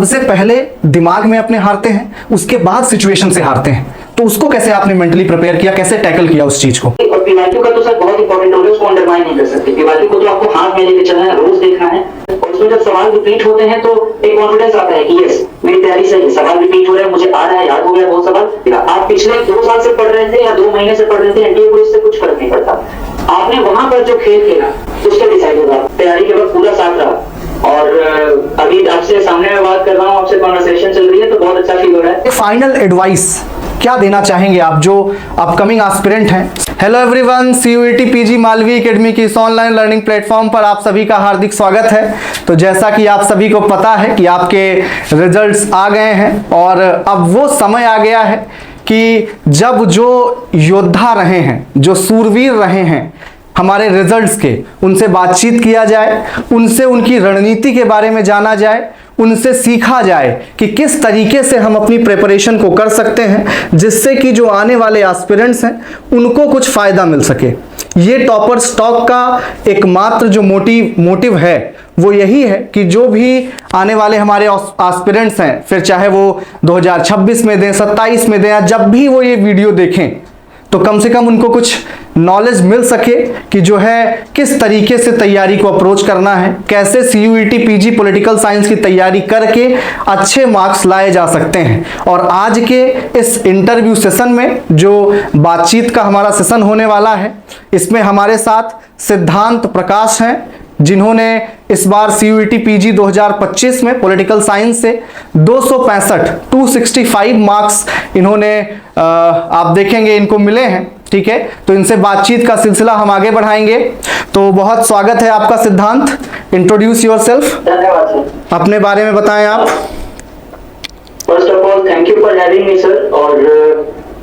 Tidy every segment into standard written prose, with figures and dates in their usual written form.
सबसे पहले दिमाग में अपने हारते हैं, उसके बाद सिचुएशन से हारते हैं। तो उसको कैसे आपने मेंटली प्रिपेयर किया, कैसे टैकल किया उस चीज को? और पीवाईक्यू का तो सर बहुत इंपॉर्टेंट रोल है, उसको अंडरमाइन नहीं कर सकते। पीवाईक्यू को तो आपको हाथ में लेके चलना है, रोज देखना है, और उसमें जब सवाल रिपीट होते हैं तो एक कॉन्फिडेंस आता है कि यस मेरी तैयारी सही है, सवाल रिपीट हो रहा है, मुझे आ रहा है, याद हो गया बहुत सवाल। आप पिछले 2 साल से पढ़ रहे थे या 2 महीने से पढ़ रहे थे, एनडीए पुलिस से कुछ फर्क नहीं पड़ता। आपने वहां पर जो खेल खेला उसका डिसाइड होगा। तैयारी के वक्त पूरा साथ रहा, और अभी आपसे सामने में बात कर रहा हूँ, आपसे कॉन्वर्सेशन चल रही है, तो बहुत अच्छा फील हो रहा है। फाइनल एडवाइस क्या देना चाहेंगे आप जो अपकमिंग एस्पिरेंट हैं? Hello everyone, CUET PG Malvi academy की इस ऑनलाइन लर्निंग प्लेटफॉर्म पर आप सभी का हार्दिक स्वागत है। तो जैसा कि आप सभी को पता है कि आपके रिजल्ट्स आ गए हैं, और अब वो समय आ गया है कि जब जो योद्धा रहे हैं, जो सूरवीर रहे हैं हमारे रिजल्ट्स के, उनसे बातचीत किया जाए, उनसे उनकी रणनीति के बारे में जाना जाए, उनसे सीखा जाए कि किस तरीके से हम अपनी प्रिपरेशन को कर सकते हैं, जिससे कि जो आने वाले एस्पिरेंट्स हैं उनको कुछ फ़ायदा मिल सके। ये टॉपर स्टॉक का एकमात्र जो मोटिव है वो यही है कि जो भी आने वाले हमारे एस्पिरेंट्स हैं, फिर चाहे वो 2026 में दें, 27 में दें, या जब भी वो ये वीडियो देखें, तो कम से कम उनको कुछ नॉलेज मिल सके कि जो है किस तरीके से तैयारी को अप्रोच करना है, कैसे सीयूईटी पीजी पॉलिटिकल साइंस की तैयारी करके अच्छे मार्क्स लाए जा सकते हैं। और आज के इस इंटरव्यू सेशन में जो बातचीत का हमारा सेशन होने वाला है, इसमें हमारे साथ सिद्धांत प्रकाश हैं, जिन्होंने इस बार सीयूईटी पीजी 2025 में पॉलिटिकल साइंस से 265 मार्क्स इन्होंने आप देखेंगे इनको मिले हैं। ठीक है, तो इनसे बातचीत का सिलसिला हम आगे बढ़ाएंगे। तो बहुत स्वागत है आपका सिद्धांत, इंट्रोड्यूस योरसेल्फ, धन्यवाद। अपने बारे में बताएं आप। First of all thank you for having me sir. और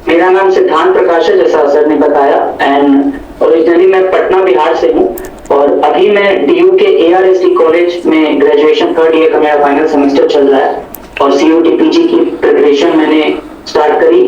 मेरा नाम सिद्धांत प्रकाश है, जैसा सर ने बताया, एंड ओरिजिनली मैं पटना बिहार से हूँ, और अभी मैं डीयू के एआरएसडी कॉलेज में ग्रेजुएशन 3rd ईयर का मेरा फाइनल सेमेस्टर चल रहा है, और सीयूईटी पीजी की प्रिपरेशन मैंने स्टार्ट करी।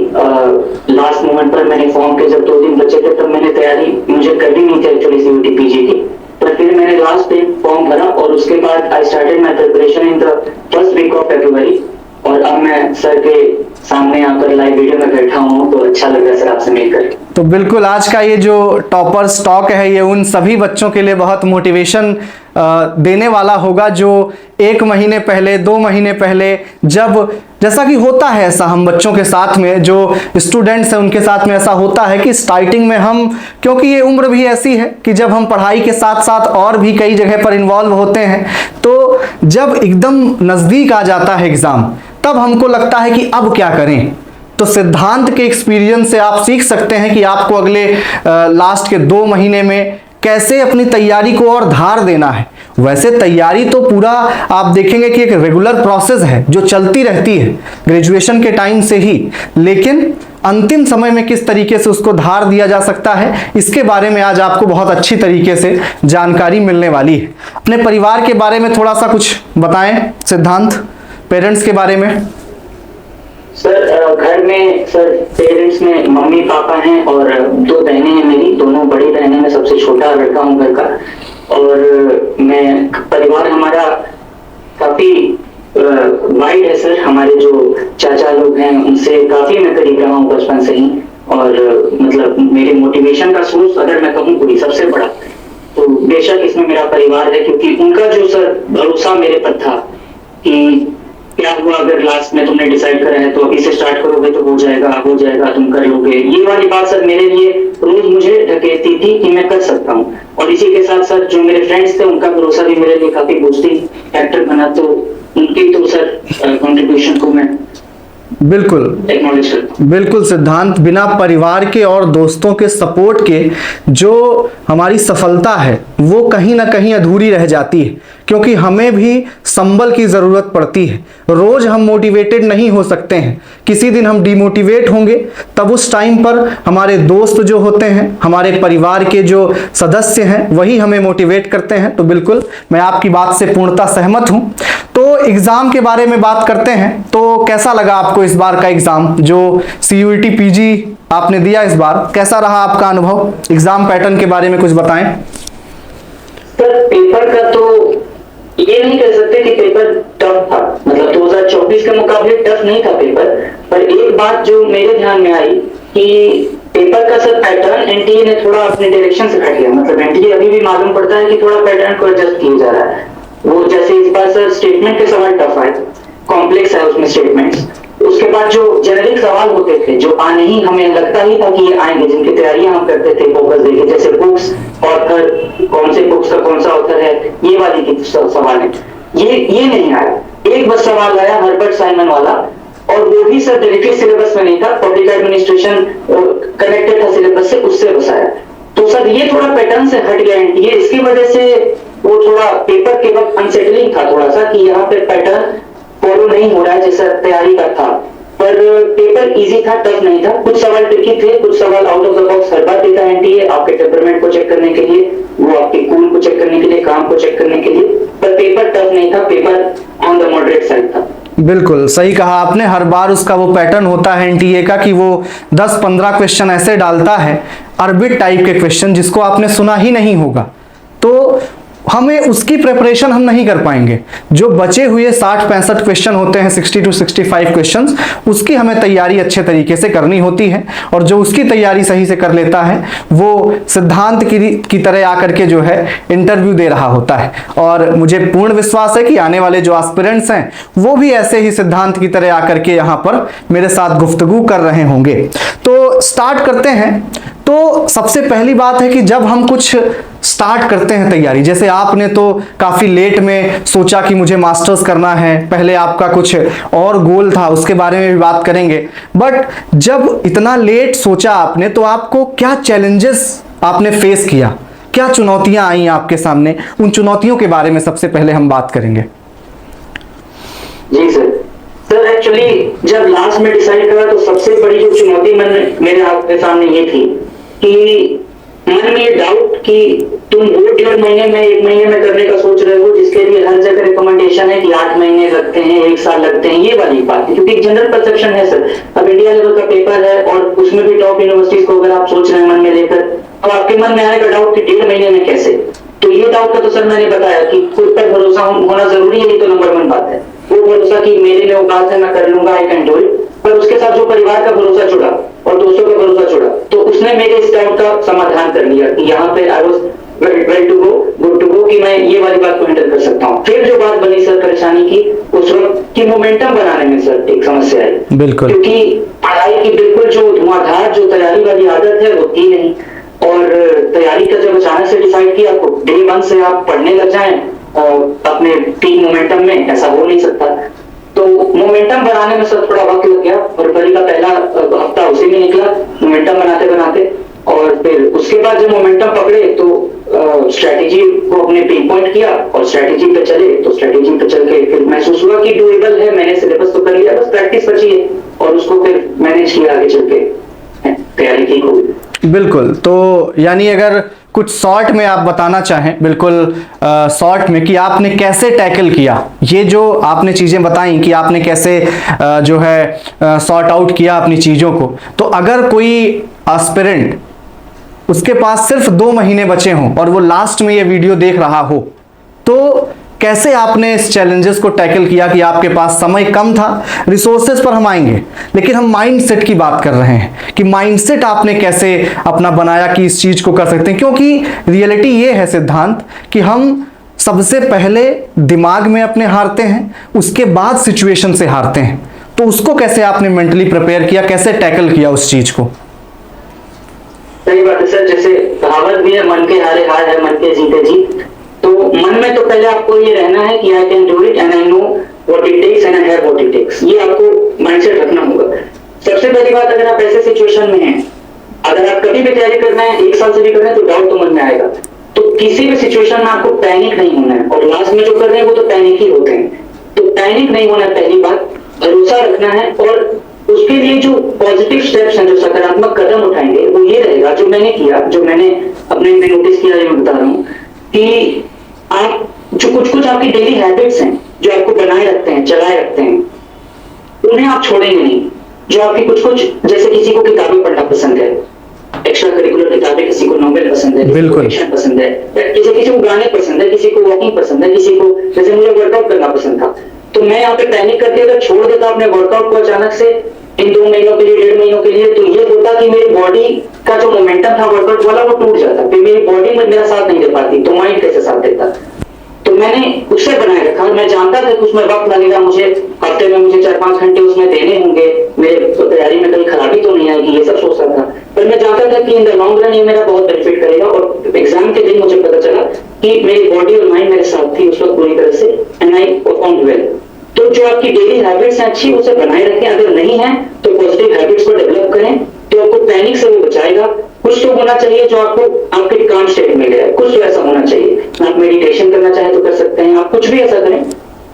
लास्ट मोमेंट पर मैंने फॉर्म के जब 2 दिन बचे थे तब मैंने तैयारी मुझे करनी नहीं थी एक्चुअली सीयूईटी पीजी की, पर फिर मैंने लास्ट डे फॉर्म भरा, और उसके बाद I started my preparation in the first week of February. और अब मैं सर के सामने आकर लाइव वीडियो में बैठा हूँ, तो अच्छा लग रहा है सर आपसे मिलकर। तो बिल्कुल आज का ये जो टॉपर स्टॉक है, ये उन सभी बच्चों के लिए बहुत मोटिवेशन देने वाला होगा जो 1 महीने पहले, 2 महीने पहले, जब जैसा कि होता है ऐसा हम बच्चों के साथ में, जो स्टूडेंट्स हैं उनके साथ में ऐसा होता है कि स्टार्टिंग में हम, क्योंकि ये उम्र भी ऐसी है कि जब हम पढ़ाई के साथ साथ और भी कई जगह पर इन्वॉल्व होते हैं, तो जब एकदम नज़दीक आ जाता है एग्ज़ाम, तब हमको लगता है कि अब क्या करें। तो सिद्धांत के एक्सपीरियंस से आप सीख सकते हैं कि आपको अगले लास्ट के 2 महीने में कैसे अपनी तैयारी को और धार देना है। वैसे तैयारी तो पूरा आप देखेंगे कि एक रेगुलर प्रोसेस है जो चलती रहती है ग्रेजुएशन के टाइम से ही, लेकिन अंतिम समय में किस तरीके से उसको धार दिया जा सकता है, इसके बारे में आज आपको बहुत अच्छी तरीके से जानकारी मिलने वाली है। अपने परिवार के बारे में थोड़ा सा कुछ बताएं सिद्धांत, पेरेंट्स के बारे में। सर घर में सर पेरेंट्स में मम्मी पापा हैं और 2 बहनें हैं मेरी, दोनों बड़ी बहनें, मैं सबसे छोटा लड़का हूँ घर का। और मैं परिवार हमारा काफी वाइड है सर, हमारे जो चाचा लोग हैं उनसे काफी मैं करीब रहा हूँ बचपन से ही, और मतलब मेरे मोटिवेशन का सोर्स अगर मैं कहूँ पूरी सबसे बड़ा तो बेशक इसमें मेरा परिवार है, क्योंकि उनका जो सर भरोसा मेरे पर था कि क्या हुआ अगर लास्ट में तुमने डिसाइड करा है तो अभी से स्टार्ट करोगे तो हो जाएगा तुम कर लोगे, ये वाली बात सर मेरे लिए रोज मुझे ढकेलती थी कि मैं कर सकता हूँ। और इसी के साथ सर जो मेरे फ्रेंड्स थे उनका भरोसा भी मेरे लिए काफी बूस्टिंग फैक्टर बना, तो उनकी तो सर कंट्रीब्यूशन को मैं बिल्कुल सिद्धांत, बिना परिवार के और दोस्तों के सपोर्ट के जो हमारी सफलता है वो कहीं ना कहीं अधूरी रह जाती है, क्योंकि हमें भी संबल की ज़रूरत पड़ती है। रोज़ हम मोटिवेटेड नहीं हो सकते हैं, किसी दिन हम डिमोटिवेट होंगे, तब उस टाइम पर हमारे दोस्त जो होते हैं, हमारे परिवार के जो सदस्य हैं, वही हमें मोटिवेट करते हैं। तो बिल्कुल मैं आपकी बात से पूर्णतः सहमत हूँ। तो एग्ज़ाम के बारे में बात करते हैं, तो कैसा लगा आपको इस बार का एग्ज़ाम जो सीयूईटी पीजी आपने दिया इस बार, कैसा रहा आपका अनुभव? एग्ज़ाम पैटर्न के बारे में कुछ बताएं। सर पेपर का तो ये नहीं कह सकते कि पेपर टफ था, मतलब प्रीलिम्स के मुकाबले टफ नहीं था पेपर, पर एक बात जो मेरे ध्यान में आई कि पेपर का सर पैटर्न एनटीए ने थोड़ा अपने डायरेक्शन से हट गया। मतलब एनटीए अभी भी मालूम पड़ता है कि थोड़ा पैटर्न को एडजस्ट किया जा रहा है। वो जैसे इस बार सर स्टेटमेंट के सवाल टफ आए, कॉम्प्लेक्स है उसमें स्टेटमेंट्स। उसके बाद जो जेनेरिक सवाल होते थे जो आने ही हमें लगता ही था कि ये आएंगे, जिनकी तैयारियां हम करते थे फोकस देके, जैसे बुक्स, ऑथर, कौन से बुक्स का कौन सा ऑथर है, ये वाली की सवाल है, ये नहीं आया। एक बस सवाल आया हर्बर्ट साइमन वाला, और वो भी सर डायरेक्टली सिलेबस में नहीं था, पब्लिक एडमिनिस्ट्रेशन कनेक्टेड था सिलेबस से, उससे बस आया। तो सर ये थोड़ा पैटर्न से हट गया एनटीए, इसकी वजह से वो थोड़ा पेपर के वक्त अनसेटलिंग था थोड़ा सा, कि यहाँ पे पैटर्न फॉलो नहीं हो रहा है जैसा तैयारी का था। पर पेपर इजी था, टफ नहीं था। कुछ सवाल ट्रिकी थे, कुछ सवाल आउट ऑफ द बॉक्स हर बार देता है एनटीए, आपके टेम्परामेंट को चेक करने के लिए, वो आपके कूल को चेक करने के लिए, काम को चेक करने के लिए। पर पेपर टफ नहीं था, paper on the moderate side था। बिल्कुल सही कहा आपने। हर बार उसका वो पैटर्न होता है एनटीए का कि वो 10-15 क्वेश्चन ऐसे डालता है, अरबिट टाइप के क्वेश्चन जिसको आपने सुना ही नहीं होगा, तो हमें उसकी प्रिपरेशन हम नहीं कर पाएंगे। जो बचे हुए 60-65 क्वेश्चन होते हैं, 60 to 65 क्वेश्चंस, उसकी हमें तैयारी अच्छे तरीके से करनी होती है। और जो उसकी तैयारी सही से कर लेता है वो सिद्धांत की तरह आकर के जो है इंटरव्यू दे रहा होता है। और मुझे पूर्ण विश्वास है कि आने वाले जो एस्पिरेंट्स हैं वो भी ऐसे ही सिद्धांत की तरह आकर के यहाँ पर मेरे साथ गुफ्तगू कर रहे होंगे। तो स्टार्ट करते हैं। तो सबसे पहली बात है कि जब हम कुछ स्टार्ट करते हैं तैयारी, जैसे आपने तो काफ़ी लेट में सोचा कि मुझे मास्टर्स करना है, पहले आपका कुछ और गोल था, उसके बारे में भी बात करेंगे। बट जब इतना लेट सोचा आपने, तो आपको क्या चैलेंजेस आपने फेस किया, क्या चुनौतियां आई आपके सामने, उन चुनौतियों के बारे में सबसे पहले हम बात करेंगे। जी सर एक्चुअली जब लास्ट में डिसाइड करा तो सबसे बड़ी जो चुनौती मेरे आपके सामने ये थी कि मन में ये डाउट कि तुम वो 1.5 महीने में 1 महीने में करने का सोच रहे हो, जिसके लिए हर जगह रिकमेंडेशन है कि 8 महीने लगते हैं, 1 साल लगते हैं, ये वाली बात है। क्योंकि एक जनरल परसेप्शन है सर, अब इंडिया लेवल का पेपर है और उसमें भी टॉप यूनिवर्सिटीज को अगर आप सोच रहे हैं मन में लेकर, तो आपके मन में आएगा डाउट कि 1.5 महीने में कैसे। तो ये डाउट का तो सर मैंने बताया कि खुद पर भरोसा होना जरूरी है, ये तो नंबर 1 बात है। वो भरोसा कि मेरे में वो बात है, मैं कर लूंगा, आई कैन डू इट। पर उसके साथ जो परिवार का भरोसा जुड़ा और दोस्तों का भरोसा जुड़ा, तो उसने मेरे इस डाउट का समाधान कर लिया कि यहाँ पे I was well to go, good to go, कि मैं ये वाली बात को हैंडल कर सकता हूँ। फिर जो बात बनी सर परेशानी की, उस वक्त की मोमेंटम बनाने में सर एक समस्या आई। बिल्कुल, क्योंकि पढ़ाई की बिल्कुल जो धुआंधार जो तैयारी वाली आदत है वो थी नहीं, और तैयारी का जब अचानक से डिसाइड किया तो डे 1 से आप पढ़ने लग जाएं अपने पीक मोमेंटम में, ऐसा हो नहीं सकता। तो मोमेंटम बनाने में सर थोड़ा वक्त लग गया। फरवरी का पहला हफ्ता उसी में निकला मोमेंटम बनाते बनाते, और फिर उसके बाद जब मोमेंटम पकड़े तो स्ट्रेटेजी को अपने पिन पॉइंट किया और स्ट्रेटेजी पे चले। तो स्ट्रेटेजी पे चल के फिर महसूस हुआ कि डूएबल है, मैंने सिलेबस तो कर लिया, बस प्रैक्टिस बची है, और उसको फिर मैनेज किया, आगे चल के तैयारी ठीक हो गई। बिल्कुल। तो यानी अगर कुछ शॉर्ट में आप बताना चाहें, बिल्कुल शॉर्ट में, कि आपने कैसे टैकल किया ये जो आपने चीज़ें बताई कि आपने कैसे जो है सॉर्ट आउट किया अपनी चीज़ों को। तो अगर कोई एस्पिरेंट उसके पास सिर्फ 2 महीने बचे हों और वो लास्ट में ये वीडियो देख रहा हो, तो कैसे आपने इस चैलेंजेस को टैकल किया कि आपके पास समय कम था। रिसोर्सेज पर हम आएंगे, लेकिन हम माइंडसेट की बात कर रहे हैं कि माइंडसेट आपने कैसे अपना बनाया कि इस चीज को कर सकते हैं। क्योंकि रियलिटी ये है सिद्धांत कि हम सबसे पहले दिमाग में अपने हारते हैं, उसके बाद सिचुएशन से हारते हैं। तो उसको कैसे आपने मेंटली प्रिपेयर किया, कैसे टैकल किया उस चीज को? सही बात है सर, जैसे कहावत भी है, मन के हारे हार है, मन के जीते जीत। तो मन में तो पहले आपको ये रहना है कि I can do it and I know what it takes and I have what it takes. ये आपको माइंडसेट रखना होगा। सबसे पहली बात, अगर आप ऐसे सिचुएशन में हैं, अगर आप कभी भी तैयारी कर रहे हैं, 1 साल से भी कर रहे हैं, तो डाउट तो मन में आएगा। तो किसी भी सिचुएशन में आपको पैनिक नहीं होना है, और लास्ट में जो कर रहे हैं वो तो पैनिक ही होते हैं। तो पैनिक नहीं होना है पहली बात, भरोसा रखना है, और उसके लिए जो पॉजिटिव स्टेप्स हैं, जो सकारात्मक कदम उठाएंगे, वो ये रहेगा जो मैंने किया, जो मैंने अपने में नोटिस किया, ये मैं बता रहा हूँ कि आप जो कुछ आपकी डेली हैबिट्स हैं जो आपको बनाए रखते हैं, चलाए रखते हैं, उन्हें आप छोड़ेंगे नहीं। जो आपकी कुछ जैसे किसी को किताबें पढ़ना पसंद है, एक्स्ट्रा करिकुलर किताबें, किसी को नॉवेल पसंद है, किसी को फिक्शन पसंद है, किसी को गाने पसंद है, किसी को वॉकिंग पसंद है, किसी को जैसे मुझे वर्कआउट करना पसंद था, तो मैं यहाँ पे पैनिक करके अगर छोड़ देता अपने वर्कआउट को अचानक से इन 2 महीनों के लिए, 1.5 महीनों के लिए, तो ये होता कि मेरी बॉडी का जो मोमेंटम था वर्कआउट वाला वो टूट जाता, फिर मेरी बॉडी में मेरा साथ नहीं दे पाती, तो माइंड कैसे साथ देता। तो मैंने उससे बनाए रखा, मैं जानता था कि उसमें वक्त लगेगा, मुझे हफ्ते में मुझे 4-5 घंटे उसमें देने होंगे, मेरे तैयारी में कहीं खराबी तो नहीं आएगी, ये सब सोचता था। पर मैं जानता था कि इन द लॉन्ग रन ये मेरा बहुत बेनिफिट करेगा। और एग्जाम के दिन मुझे पता चला कि मेरी बॉडी और माइंड मेरे साथ थी उस वक्त पूरी तरह से, एंड आई परफॉर्म वेल। तो जो आपकी डेली हैबिट्स हैं अच्छी, उसे बनाए रखें, अगर नहीं है तो पॉजिटिव हैबिट्स को डेवलप करें, तो आपको पैनिक से भी बचाएगा। कुछ तो होना चाहिए जो आपको आपके काम स्टेट में ले आए, कुछ तो ऐसा होना चाहिए। आप मेडिटेशन करना चाहें तो कर सकते हैं, आप कुछ भी ऐसा करें,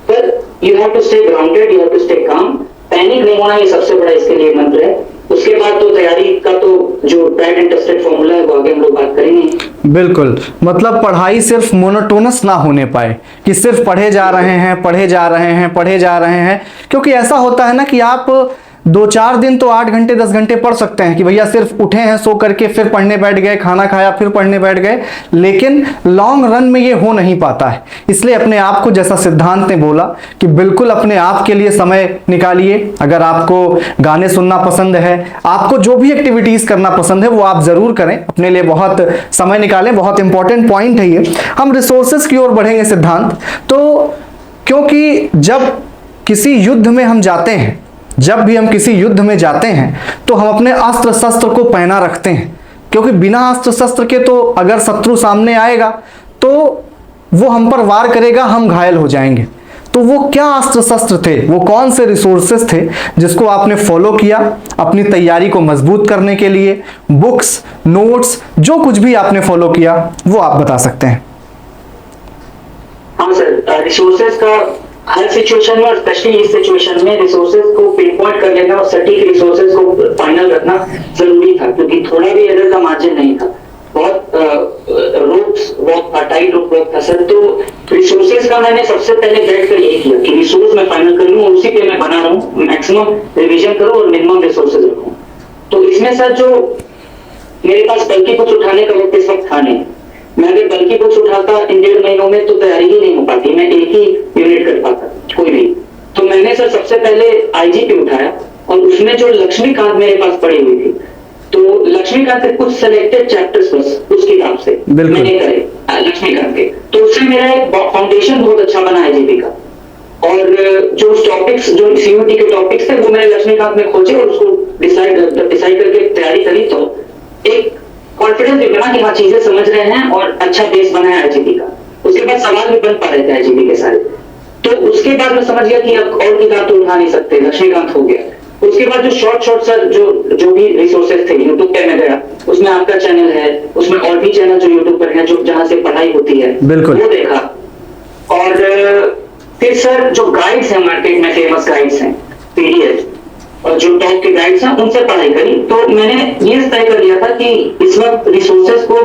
पर you have to stay grounded, you have to stay calm. Panic नहीं होना, ये सबसे बड़ा इसके लिए मंत्र है। उसके बाद तो तैयारी का तो जो ट्राइड एंड टेस्टेड फॉर्मूला है वो आगे हम लोग बात करेंगे। बिल्कुल, मतलब पढ़ाई सिर्फ मोनोटोनस ना होने पाए कि सिर्फ पढ़े जा रहे हैं, पढ़े जा रहे हैं, पढ़े जा रहे हैं। क्योंकि ऐसा होता है ना कि आप 2-4 दिन तो 8 घंटे 10 घंटे पढ़ सकते हैं कि भैया सिर्फ उठे हैं सो करके फिर पढ़ने बैठ गए, खाना खाया फिर पढ़ने बैठ गए, लेकिन लॉन्ग रन में ये हो नहीं पाता है। इसलिए अपने आप को, जैसा सिद्धांत ने बोला कि बिल्कुल अपने आप के लिए समय निकालिए। अगर आपको गाने सुनना पसंद है, आपको जो भी एक्टिविटीज करना पसंद है वो आप जरूर करें, अपने लिए बहुत समय निकालें। बहुत इंपॉर्टेंट पॉइंट है ये। हम रिसोर्सेज की ओर बढ़ेंगे सिद्धांत। तो क्योंकि जब किसी युद्ध में हम जाते हैं, जब भी हम किसी युद्ध में जाते हैं तो हम अपने अस्त्र शस्त्र को पहना रखते हैं, क्योंकि बिना अस्त्र शस्त्र के तो अगर शत्रु सामने आएगा तो वो हम पर वार करेगा, हम घायल हो जाएंगे। तो वो क्या अस्त्र शस्त्र थे, वो कौन से रिसोर्सेस थे जिसको आपने फॉलो किया अपनी तैयारी को मजबूत करने के लिए? बुक्स, नोट्स, जो कुछ भी आपने फॉलो किया वो आप बता सकते हैं। हाँ सर, रिसोर्सेज का हर सिचुएशन में और स्पेशली इस सिचुएशन में रिसोर्सेज को पिन पॉइंट कर लेना और सटीक रिसोर्सेज को फाइनल रखना जरूरी था, क्योंकि थोड़ा भी एरर का मार्जिन नहीं था। बहुत रोप्स वर्क था, टाइट रोप वर्क था सर। तो रिसोर्सेज का मैंने सबसे पहले बैठ कर यही किया कि रिसोर्स मैं फाइनल कर लूं और उसी पे मैं बना रहा हूँ, मैक्सिमम रिविजन करूँ और मिनिमम रिसोर्सेज रखूँ। तो इसमें सर जो मेरे पास बल्कि कुछ उठाने का वक्त इस वक्त था नहीं। मैं अगर बल्कि बुक्स उठाता इन 1.5 महीनों में तो तैयारी ही नहीं हो पाती, मैं एक ही यूनिट कर पाता कोई भी। तो मैंने सर सबसे पहले आईजीपी उठाया और उसमें जो लक्ष्मीकांत मेरे पास पड़ी हुई थी, तो लक्ष्मीकांत के कुछ सिलेक्टेड चैप्टर्स बस उस किताब से मैंने करे लक्ष्मीकांत के, तो उससे मेरा एक फाउंडेशन बहुत अच्छा बना आईजीपी का। और जो टॉपिक्स, जो सीयूटी के टॉपिक्स थे वो मैंने लक्ष्मीकांत में खोजे और उसको डिसाइड करके तैयारी करी। तो एक कॉन्फिडेंस भी बना कि हाँ चीजें समझ रहे हैं और अच्छा बेस बना है आईजीपी का। उसके बाद सवाल भी बन पा रहे थे आईजीपी के सारे। तो उसके बाद मैं समझ गया कि अब और किताब तो उठा नहीं सकते, लक्ष्मीकांत हो गया। उसके बाद जो शॉर्ट सर जो भी रिसोर्सेज थे, यूट्यूब पे मैं गया, उसमें आपका चैनल है, उसमें और भी चैनल जो यूट्यूब पर है जो जहां से पढ़ाई होती है, बिल्कुल वो देखा। और फिर सर जो गाइड्स हैं मार्केट में, फेमस गाइड्स हैं, पीडीएफ और जो टॉप के गाइड्स हैं उनसे पढ़ाई करी। तो मैंने ये तय कर लिया था कि इस वक्त रिसोर्सेज को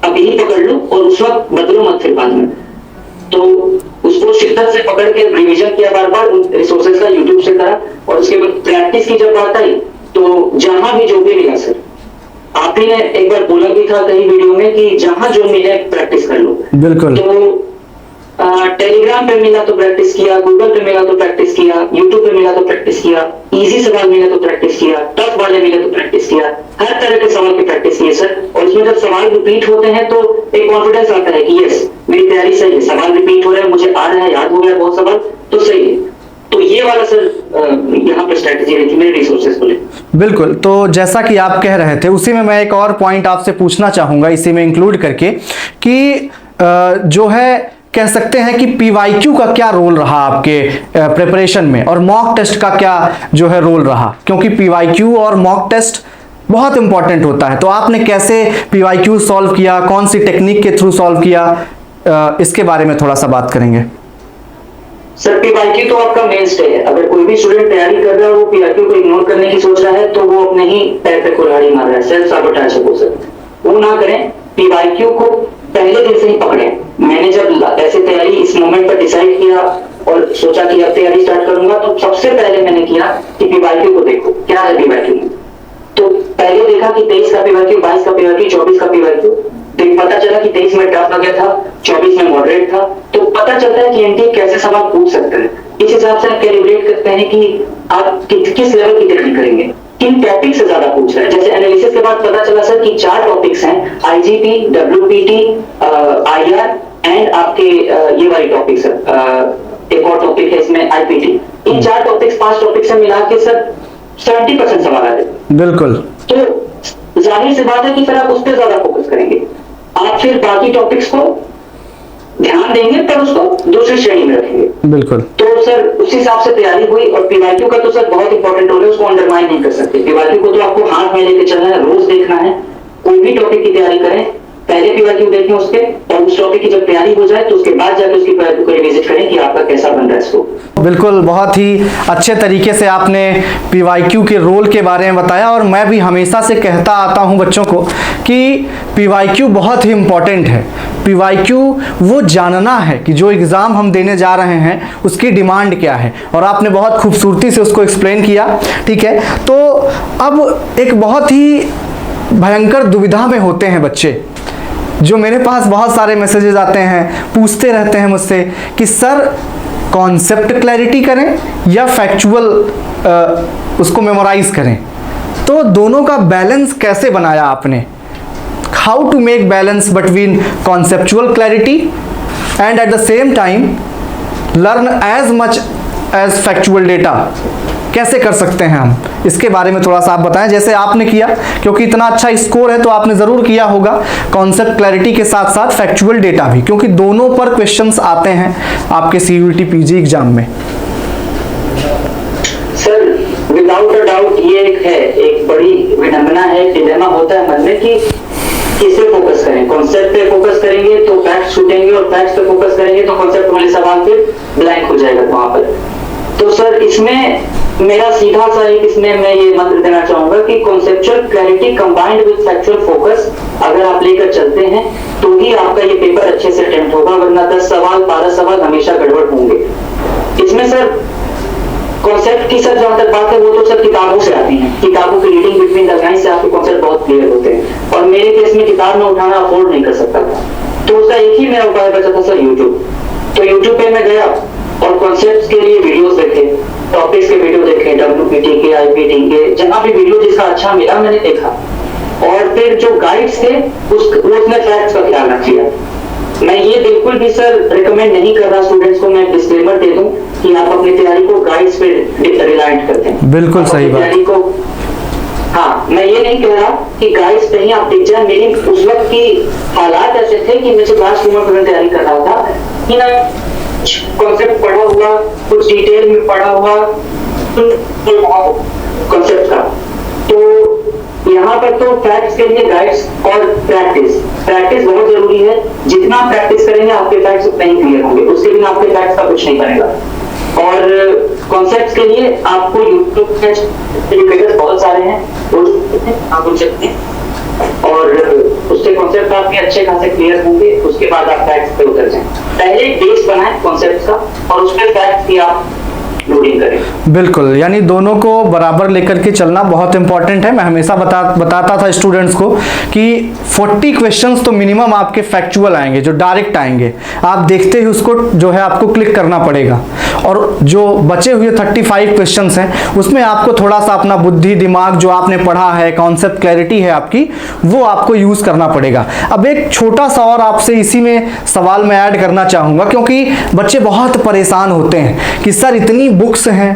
अभी ही पकड़ लो और उस वक्त बदलो मत फिर बाद में। तो उसको शिद्दत से पकड़ के रिवीजन किया बार बार, रिसोर्सेज का यूट्यूब से करा। और उसके बाद प्रैक्टिस की जब बात आई तो जहां भी जो भी मिला सर, आप ही ने एक बार बोला भी था कहीं वीडियो में कि जहां जो मिले प्रैक्टिस कर लो। बिल्कुल। तो टेलीग्राम पे मिला तो प्रैक्टिस किया, गूगल पे मिला तो प्रैक्टिस किया, यूट्यूब पे मिला तो प्रैक्टिस किया, इजी सवाल मिला तो प्रैक्टिस किया, टफ वाले मिले तो प्रैक्टिस किया, हर तरह के सवाल की प्रैक्टिस की सर। और इसमें जब सवाल रिपीट होते हैं तो एक कॉन्फिडेंस आता है कि यस मेरी तैयारी सही है, सवाल रिपीट हो रहे हैं, मुझे आ रहा है, याद हो गया बहुत सवाल, तो सही है। तो ये वाला सर यहाँ पे स्ट्रेटेजी रही थी मेरे रिसोर्सेज को लेकर। बिल्कुल। तो जैसा कि आप कह रहे थे उसी में मैं एक और पॉइंट आपसे पूछना चाहूंगा, इसी में इंक्लूड करके, कि जो है कह सकते हैं कि पीवाईक्यू का क्या रोल रहा आपके प्रिपरेशन में, और मॉक टेस्ट का क्या जो है रोल रहा, क्योंकि पीवाईक्यू और मॉक टेस्ट बहुत इंपॉर्टेंट होता है। तो आपने कैसे पीवाईक्यू सॉल्व किया, कौन सी टेक्निक के थ्रू सॉल्व किया, इसके बारे में थोड़ा सा बात करेंगे। सर पीवाईक्यू तो आपका मेन स्टे है। अगर कोई भी स्टूडेंट तैयारी कर रहा है वो पीवाईक्यू को इग्नोर करने की सोच रहा है तो वो अपने ही पैर पे कुल्हाड़ी मार रहा है, सेल्फ साबोटाज है वो सर। वो ना करें, पीवाईक्यू को पहले दिन से ही पकड़े। मैंने जब ऐसे तैयारी इस मोमेंट पर डिसाइड किया और सोचा कि अब तैयारी स्टार्ट करूंगा, तो सबसे पहले मैंने किया कि पीवाईक्यू को देखो क्या है पीवाईक्यू में। तो पहले देखा कि 23 का पीवाईक्यू, 22 का पीवाईक्यू, 24 का पीवाईक्यू। तो पता चला कि 23 में टफ आ गया था, 24 में मॉडरेट था। तो पता चलता है कि एनटीए कैसे सवाल पूछ सकते हैं। इस हिसाब से आप कैलिब्रेट करते हैं कि आप किस लेवल की तैयारी करेंगे, किन टॉपिक से ज्यादा पूछ रहे हैं। जैसे एनालिसिस के बाद पता चला सर कि 4 टॉपिक्स हैं, आईजीपी, डब्ल्यूपीटी, आईआर एंड आपके ये वाली टॉपिक्स है, एक और टॉपिक है इसमें आईपीटी। इन 4 टॉपिक्स 5 टॉपिक से मिला के सर 70% सवाल आ रहे। बिल्कुल। तो जाहिर सी बात है कि फिर आप उस पर ज्यादा फोकस करेंगे, आप फिर बाकी टॉपिक्स को ध्यान देंगे पर उसको दूसरी श्रेणी में रखेंगे। बिल्कुल। तो सर उस हिसाब से तैयारी हुई। और पीवाईक्यू का तो सर बहुत इंपॉर्टेंट रोल है, उसको अंडरमाइन नहीं कर सकते। पीवाईक्यू को तो आपको हाथ में लेके चलना है, रोज देखना है। कोई भी टॉपिक की तैयारी करें, पहले पीवाईक्यू देखें उसके, और उस टॉपिक की जब तैयारी हो जाए तो उसके बाद जाकर उसकी पीवाईक्यू को रिविजिट करें कि आपका कैसा बन रहा है इसको। बिल्कुल, बहुत ही अच्छे तरीके से आपने पीवाईक्यू के रोल के बारे में बताया। और मैं भी हमेशा से कहता आता हूं बच्चों को कि पीवाईक्यू बहुत ही इम्पॉर्टेंट है। पीवाईक्यू वो जानना है कि जो एग्ज़ाम हम देने जा रहे हैं उसकी डिमांड क्या है, और आपने बहुत खूबसूरती से उसको एक्सप्लेन किया। ठीक है, तो अब एक बहुत ही भयंकर दुविधा में होते हैं बच्चे, जो मेरे पास बहुत सारे मैसेजेस आते हैं, पूछते रहते हैं मुझसे कि सर कॉन्सेप्ट क्लैरिटी करें या फैक्चुअल उसको मेमोराइज करें। तो दोनों का बैलेंस कैसे बनाया आपने? How to make balance between conceptual clarity and at the same time learn as much as factual data, कैसे कर सकते हैं हम? इसके बारे में थोड़ा सा आप बताएं, जैसे आपने किया, क्योंकि इतना अच्छा स्कोर है तो आपने ज़रूर किया होगा कॉन्सेप्ट क्लैरिटी के साथ साथ फैक्चुअल डेटा भी, क्योंकि दोनों पर क्वेश्चंस आते हैं आपके सीयूईटी पीजी एग्जाम में। सर विदाउट अ डाउट ये एक बड़ी विडंबना है, डिलेमा होता है मन में कि किस पे फोकस करें। कॉन्सेप्ट पे फोकस करेंगे तो फैक्ट्स छूटेंगे, और फैक्ट्स पे फोकस करेंगे तो कॉन्सेप्ट वाले सवाल फिर ब्लैंक हो जाएगा वहां पर। तो सर इसमें मेरा सीधा सा इसमें मैं ये मंत्र देना चाहूंगा कि conceptual clarity combined with factual focus अगर आप लेकर चलते हैं तो ही आपका ये पेपर अच्छे से अटेम्प्ट होगा, वरना 10 सवाल 12 सवाल हमेशा गड़बड़ होंगे। इसमें सर कॉन्सेप्ट की सर जहां तक बात है वो तो सर किताबों से आती है, किताबों की रीडिंग बिटवीन द लाइन्स से आपके कॉन्सेप्ट बहुत क्लियर होते हैं, और मेरे केस में किताब में उठाना अफोर्ड नहीं कर सकता था, तो उसका एक ही मेरा उपाय बचा था सर यूट्यूब। तो यूट्यूब पे मैं गया और कॉन्सेप्ट्स के लिए वीडियोस देखे, टॉपिक्स के वीडियो देखे, डब्ल्यूपीटी के, आईपीटी के, जहां भी वीडियो जिसका अच्छा मिला मैंने देखा, और फिर जो गाइड्स थे उसमें फैक्ट्स का ख्याल रखिए। मैं ये बिल्कुल भी सर रिकमेंड नहीं कर रहा स्टूडेंट्स को, मैं डिस्क्लेमर दे दूं कि आप अपनी तैयारी को गाइड्स पे रिलायंट करते हैं। बिल्कुल सही बात। तैयारी को, हाँ, मैं ये नहीं कह रहा कि गाइड्स पे ही आप टिक जाए। मेरी उस वक्त की हालात ऐसे थे कि मैं जब लास्ट में तैयारी कर रहा था कि ना कॉन्सेप्ट पढ़ा हुआ, कुछ डिटेल में पढ़ा हुआ कॉन्सेप्ट का, तो यहाँ पर तो फैक्ट्स के लिए गाइड्स और प्रैक्टिस बहुत जरूरी है। जितना प्रैक्टिस करेंगे आपके फैक्ट्स उतना ही क्लियर होंगे, उसके बिना आपके फैक्ट्स का कुछ नहीं बनेगा। और कॉन्सेप्ट्स के लिए आपको यूट्यूब पे बहुत सारे हैं, आप उन सकते हैं, और उससे कॉन्सेप्ट आपके अच्छे खासे क्लियर होंगे। उसके बाद आप फैक्ट्स पे उतर जाएं। पहले बेस बनाएं कॉन्सेप्ट का, और उस पर फैक्ट्स की आप लोडिंग करें। बिल्कुल, यानी दोनों को बराबर लेकर के चलना बहुत इंपॉर्टेंट है। मैं हमेशा बताता था स्टूडेंट्स को कि 40 क्वेश्चंस तो मिनिमम आपके फैक्चुअल आएंगे, जो डायरेक्ट आएंगे, आप देखते ही उसको जो है आपको क्लिक करना पड़ेगा, और जो बचे हुए 35 क्वेश्चंस हैं उसमें आपको थोड़ा सा अपना बुद्धि दिमाग जो आपने पढ़ा है, कॉन्सेप्ट क्लैरिटी है आपकी, वो आपको यूज करना पड़ेगा। अब एक छोटा सा और आपसे इसी में सवाल मैं ऐड करना चाहूँगा, क्योंकि बच्चे बहुत परेशान होते हैं कि सर इतनी बुक्स हैं,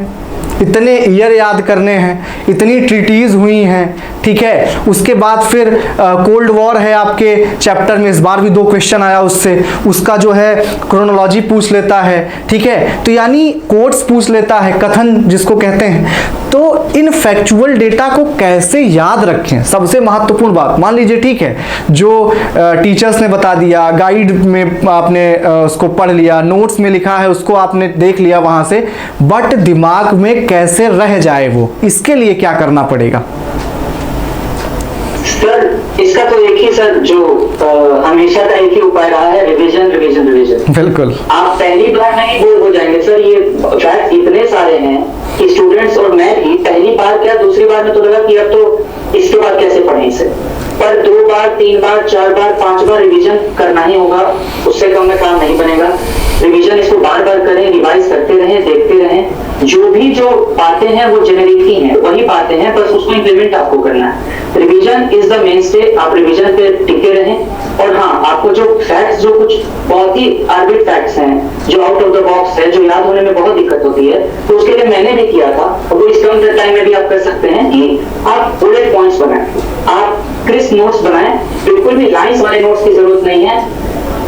इतने ईयर याद करने हैं, इतनी ट्रीटीज हुई हैं, ठीक है, उसके बाद फिर कोल्ड वॉर है आपके चैप्टर में, इस बार भी 2 क्वेश्चन आया उससे, उसका जो है क्रोनोलॉजी पूछ लेता है, ठीक है, तो यानी कोट्स पूछ लेता है, कथन जिसको कहते हैं। तो इन फैक्चुअल डेटा को कैसे याद रखें, सबसे महत्वपूर्ण बात। मान लीजिए ठीक है, जो टीचर्स ने बता दिया, गाइड में आपने उसको पढ़ लिया, नोट्स में लिखा है उसको आपने देख लिया वहां से, बट दिमाग में कैसे रह जाए वो, इसके लिए क्या करना पड़ेगा? सर इसका तो एक ही सर जो हमेशा का एक ही उपाय रहा है, रिवीजन रिवीजन रिवीजन। बिल्कुल, आप पहली बार में ही बोर हो जाएंगे सर। ये फैक्ट इतने सारे हैं कि स्टूडेंट्स और मैं भी पहली बार क्या दूसरी बार में तो लगा कि अब तो इसके बाद कैसे पढ़ें इसे, पर 2 बार 3 बार 4 बार 5 बार रिवीजन करना ही होगा, उससे कम में काम नहीं बनेगा। रिवीजन इसको बार बार करें, रिवाइज करते रहें, देखते रहें। जो बातें हैं वो जेनेरिक ही हैं, वही बातें हैं, बस उसको इंप्लीमेंट आपको करना है। Revision is the main stay, आप रिवीजन पे टिके रहें। और हाँ, आपको जो फैक्ट्स, जो कुछ बहुत ही आर्बिट फैक्ट्स हैं, जो आउट ऑफ द बॉक्स है, जो याद होने में बहुत दिक्कत होती है, तो उसके लिए मैंने भी किया था, और वो इस कम टाइम में भी आप कर सकते हैं कि आप बुलेट पॉइंट्स बनाएं, आप क्रिस्प नोट्स बनाएं। बिल्कुल भी लाइंस वाले नोट्स की जरूरत नहीं है,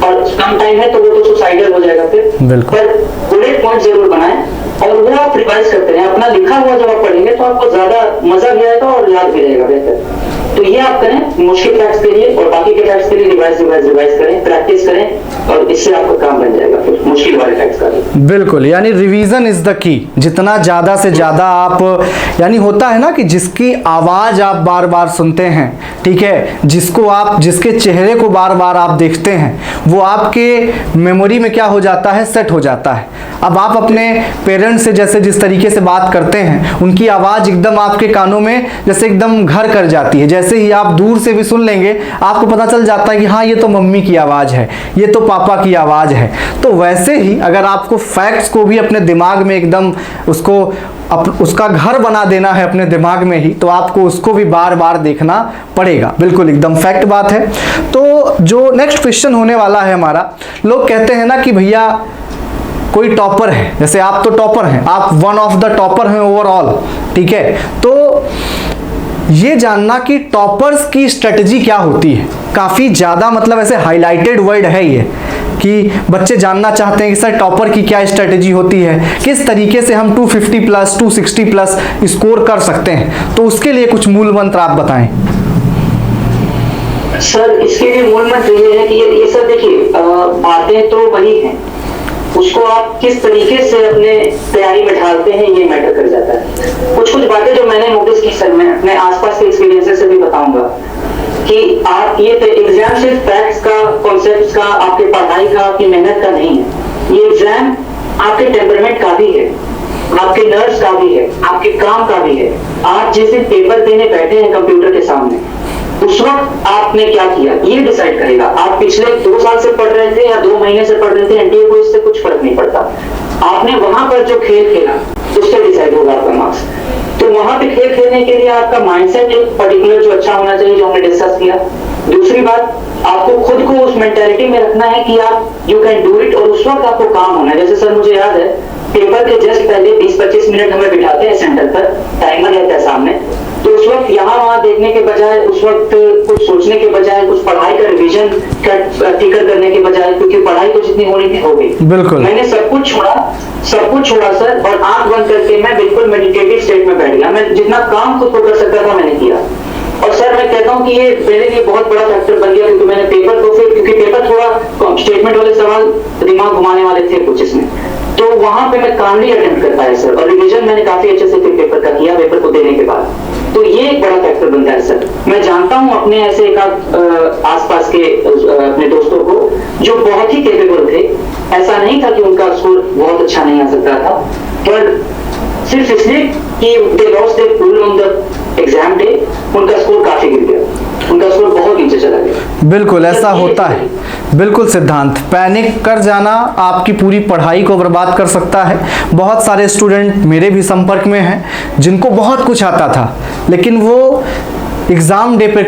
और कम टाइम है तो वो तो सुसाइडल हो जाएगा फिर। पर बुलेट पॉइंट जरूर बनाएं, और वो आप रिवाइज करते हैं। अपना लिखा हुआ जब आप पढ़ेंगे तो आपको ज्यादा मजा भी आएगा और याद भी रहेगा बेहतर। तो ये आप करें मुश्किल फैक्ट्स के लिए, और बाकी के फैक्ट्स के लिए रिवाइज करें, प्रैक्टिस करें, और इससे आपका काम बन जाएगा फिर मुश्किल वाले फैक्ट्स का भी। बिल्कुल, यानी रिवीजन इज द की। जितना ज़्यादा से ज़्यादा आप, यानी होता है ना कि जिसकी आवाज़ आप बार बार सुनते हैं, ठीक है, जिसके चेहरे को बार बार आप देखते हैं, वो आपके मेमोरी में क्या हो जाता है, सेट हो जाता है। अब आप अपने पेरेंट्स से जैसे जिस तरीके से बात करते हैं, उनकी आवाज़ एकदम आपके कानों में जैसे एकदम घर कर जाती है। जैसे ही आप दूर से भी सुन लेंगे, आपको पता चल जाता है कि हाँ, ये तो मम्मी की आवाज़ है, ये तो पापा की आवाज़ है। तो वैसे ही अगर आपको फैक्ट्स को भी अपने दिमाग में एकदम उसका घर बना देना है अपने दिमाग में ही, तो आपको उसको भी बार बार देखना पड़ेगा। बिल्कुल एकदम फैक्ट बात है। तो जो नेक्स्ट क्वेश्चन होने वाला है हमारा, लोग कहते हैं ना कि भैया कोई टॉपर है, जैसे आप तो टॉपर हैं, आप वन ऑफ द टॉपर हैं ओवरऑल, ठीक है, तो ये जानना कि टॉपर्स की स्ट्रेटजी क्या होती है। काफ़ी ज़्यादा मतलब ऐसे हाईलाइटेड वर्ड है ये, कि बच्चे जानना चाहते हैं कि सर टॉपर की क्या स्ट्रेटजी होती है, किस तरीके से हम 250 प्लस 260 प्लस स्कोर कर सकते हैं। तो उसके लिए कुछ मूल मंत्र आप बताएं। सर इसके लिए मूल मंत्र ये है कि ये सब देखिए, बातें तो वही हैं, उसको आप किस तरीके से अपने तैयारी में ढालते हैं ये मैटर कर जाता है। कुछ बातें जो मैंने नोटिस की सर, मैं अपने आसपास के एक्सपीरियंसेस से भी बताऊंगा कि आप ये एग्जाम सिर्फ फैक्ट्स का, कॉन्सेप्ट्स का, आपके पढ़ाई का, आपकी मेहनत का नहीं है। ये एग्जाम आपके टेम्परामेंट का भी है, आपके नर्व्स का भी है, आपके काम का भी है। आप जिस दिन पेपर देने बैठे हैं कंप्यूटर के सामने, उस वक्त आपने क्या किया ये डिसाइड करेगा। आप पिछले 2 साल से पढ़ रहे थे या 2 महीने से पढ़ रहे थे, एनटीए को इससे कुछ फर्क नहीं पड़ता। आपने वहां पर जो खेल खेला उससे डिसाइड होगा आपका मार्क्स। तो वहां पे खेल खेलने के लिए आपका माइंडसेट एक पर्टिकुलर जो अच्छा होना चाहिए, जो हमने डिस्कस किया। दूसरी बात, आपको खुद को उस मेंटालिटी में रखना है कि आप यू कैन डू इट, और उस वक्त आपको काम होना है। जैसे सर मुझे याद है, पेपर के जस्ट पहले 20-25 मिनट हमें बिठाते हैं सेंटर पर, टाइमर रहता है सामने, तो उस वक्त यहाँ वहां देखने के बजाय, उस वक्त कुछ सोचने के बजाय, कुछ पढ़ाई का रिवीजन टिकर करने के बजाय, क्योंकि पढ़ाई तो जितनी होनी थी हो गई, बिल्कुल मैंने सब कुछ छोड़ा सर, और आंख बंद करके मैं बिल्कुल मेडिटेटिव स्टेट में बैठ गया। मैं जितना काम खुद को कर सकता था मैंने किया। और सर मैं कहता हूँ कि ये मेरे लिए बहुत बड़ा फैक्टर बन गया, क्योंकि मैंने पेपर को फिर, क्योंकि पेपर थोड़ा स्टेटमेंट वाले सवाल दिमाग घुमाने वाले थे कुछ इसमें, तो वहां पे मैं कामली अटेम्प्ट कर पाया सर, और रिवीजन मैंने काफी अच्छे से फिर पेपर का किया, पेपर को देने के बाद। तो ये एक बड़ा फैक्टर बनता है सर। मैं जानता हूँ अपने ऐसे एक आसपास के अपने दोस्तों को जो बहुत ही कैपेबल थे। ऐसा नहीं था कि उनका स्कोर बहुत अच्छा नहीं आ सकता था, पर सिर्फ इसलिए कि they lost their cool on the exam day, उनका स्कोर काफी गिर गया, उनका स्कोर बहुत नीचे चला गया। बिल्कुल ऐसा होता है। बिल्कुल सिद्धांत, पैनिक कर जाना आपकी पूरी पढ़ाई को बर्बाद कर सकता है। बहुत सारे स्टूडेंट मेरे भी संपर्क में हैं जिनको बहुत कुछ आता था, लेकिन वो एग्ज़ाम डे पे